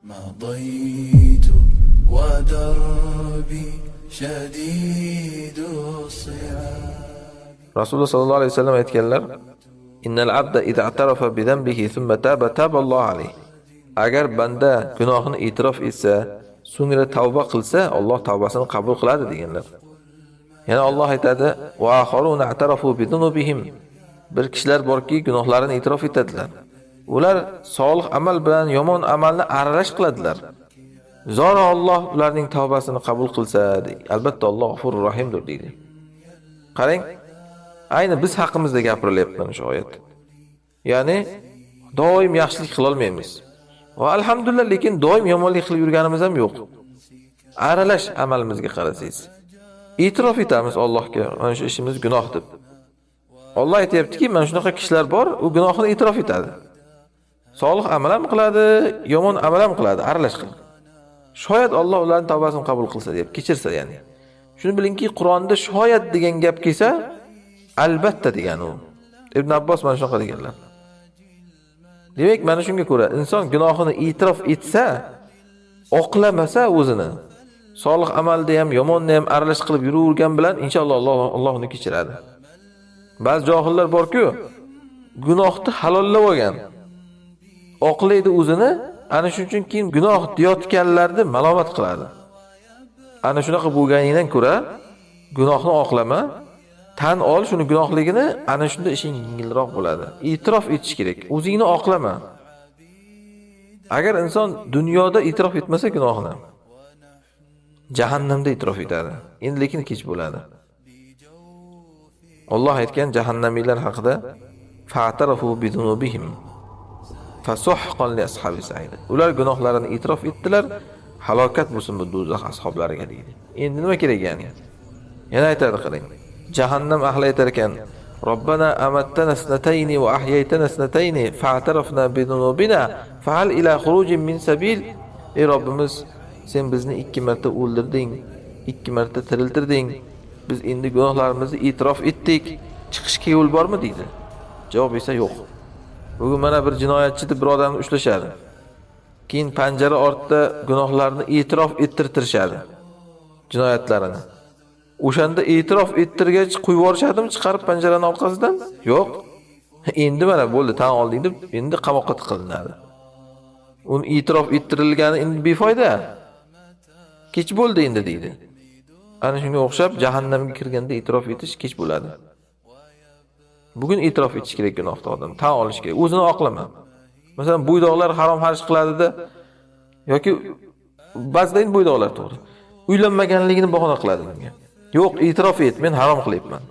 مضيت ودربي شديد الصعاب. Rasululloh sallallohu alayhi vasallam aytganlar: "Innal abda idza i'tarafa bi dhanbihi thumma taba Alloh alayhi." Agar banda gunohini e'tirof etsa, so'ngra tavba qilsa, Alloh tavbasini qabul qiladi deganlar. Yana Alloh aytadi: "Va akharuna i'tarafu bi dhunubihim." Bir kishilar borki, gunohlarini e'tirof etadilar. Ular solih amal bilan yomon amalni aralash qiladilar. Zora Alloh ularning tavbasini qabul qilsa, albatta Alloh G'afurur Rahimdir deydi. Qarang, ayni biz haqimizda gapirilyapti mana shu oyat. Ya'ni doim yaxshilik qila olmaymiz. Va alhamdulillah, lekin doim yomonlik qilib yurganimiz ham yo'q. Aralash amalimizga qarasangiz, e'tirof etamiz Allohga, mana shu ishimiz gunoh deb. Alloh aytayaptiki, mana shunaqa kishilar bor, u gunohini e'tirof etadi. Solih amal ham qiladi, yomon amal ham qiladi, aralash qiladi. Shoyat Alloh ularning tavbasini qabul qilsa deb, kechirsa ya'ni. Shuni bilingki, Qur'onda shoyat degan gap kelsa, albatta degan u. Ibn Abbos mana shunaqa deganlar. Demak, mana shunga ko'ra inson gunohini e'tirof etsa, oqlamasa o'zini, solih amalda ham, yomonni ham aralash qilib yuravergan bilan inshaalloh Alloh uni kechiradi. Ba'zi johillar bor-ku, gunohni halollab olgan. Oqlaydi o'zini, ana shuning uchun keyin gunoh deyotganlarni malomat qiladi. Ana shunaqa bo'lganidan ko'ra, gunohni oqlama, tan ol shuni gunohligini, ana shunda ishing yengilroq bo'ladi. E'tirof etish kerak. O'zingni oqlama. Agar inson dunyoda e'tirof etmasa gunohini, jahannamda e'tirof etadi. Endi lekin kech bo'ladi. Alloh aytgan jahannamiylar haqida: "Fa'tarafu bi dhunubihim fasuhqan li ashabis sa'ir." Ular gunohlarini e'tirof etdilar, halokat bo'lsin bu do'zax ashablariga deydi. Endi nima kerak yani? Yana aytadi, qarang. Jahannam ahli aytar ekan: "Robbana amattana snatayni va ahyaytana snatayni fa'tarafna bi dhunubina fahal ila khurujin min sabil." Ey Robbimiz, sen bizni 2 marta o'ldirding, 2 marta tiriltirding. Biz endi gunohlarimizni e'tirof etdik. Chiqishga yo'l bormi deydi. Javob esa yo'q. Bugun mana bir jinoyatchi deb bir odamni ushlashadi. Keyin panjara ortida gunohlarini e'tirof ettirtirishadi. Jinoyatlarini. O'shanda e'tirof ettirgach qo'yib yuborishadimi chiqarib panjaraning orqasidan? Yo'q. Endi mana bo'ldi, tan olding deb endi qamoqqa tiqilinadi. Uni e'tirof ettirilgani endi befoyda. Kech bo'ldi endi deydi. Ana shunga o'xshab jahannamga kirganda e'tirof etish kech bo'ladi. Bugun e'tirof etish kerak gunohni odam, tan olish kerak, o'zini oqlama. Masalan, bo'ydoqlar harom xarj qiladi-da yoki ba'zida endi bo'ydoqlar to'g'ri. Uylanmaganligini bahona qiladi bunga. Yo'q, e'tirof et, men harom qilyapman.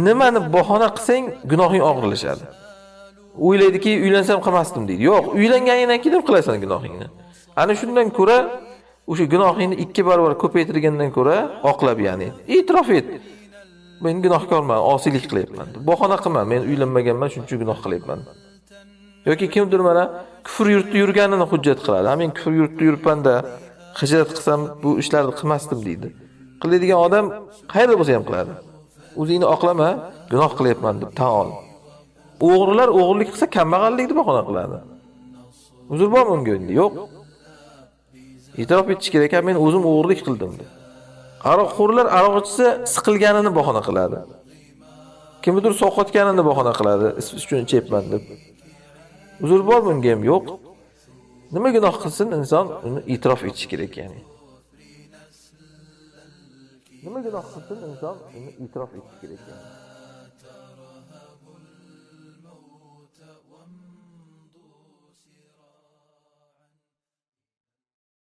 Nimani bahona qilsang, gunohing og'irlashadi. O'ylaydiki, uylansam qilmasdim deydi. Yo'q, uylanganingdan keyin qilasan gunohingni. Ana shundan ko'ra o'sha gunohingni 2 barobar ko'paytirgandan ko'ra oqlab, ya'ni e'tirof et. Men gunohkorman, osiylik qilyapman. Bahona qilma, men uylanmaganman, shuning uchun gunoh qilyapman. Yoki kimdir mana kufr yurtda yurganini hujjat qiladi. Men kufr yurtda yuribman-da, hijrat qilsam bu ishlarni qilmasdim deydi. Qiladigan odam qayerda bo'lsa ham qiladi. O'zingni oqlama, gunoh qilyapman deb tan ol. O'g'rilar o'g'irlik qilsa kambag'allikni bahona qiladi. Uzr bormi unga endi? Yo'q. E'tirof etish kerak, men o'zim o'g'irlik qildim deb. Aroqxo'rlar aroq ichsa siqilganini bahona qiladi. Kimdir sovqotganini bahona qiladi, uchun ichayapman deb. Uzr bormi unga ham? Yo'q. Nima gunoh qilsin inson, uni e'tirof etish kerak yani. Nima gunoh qilsin inson, uni e'tirof etish kerak yani.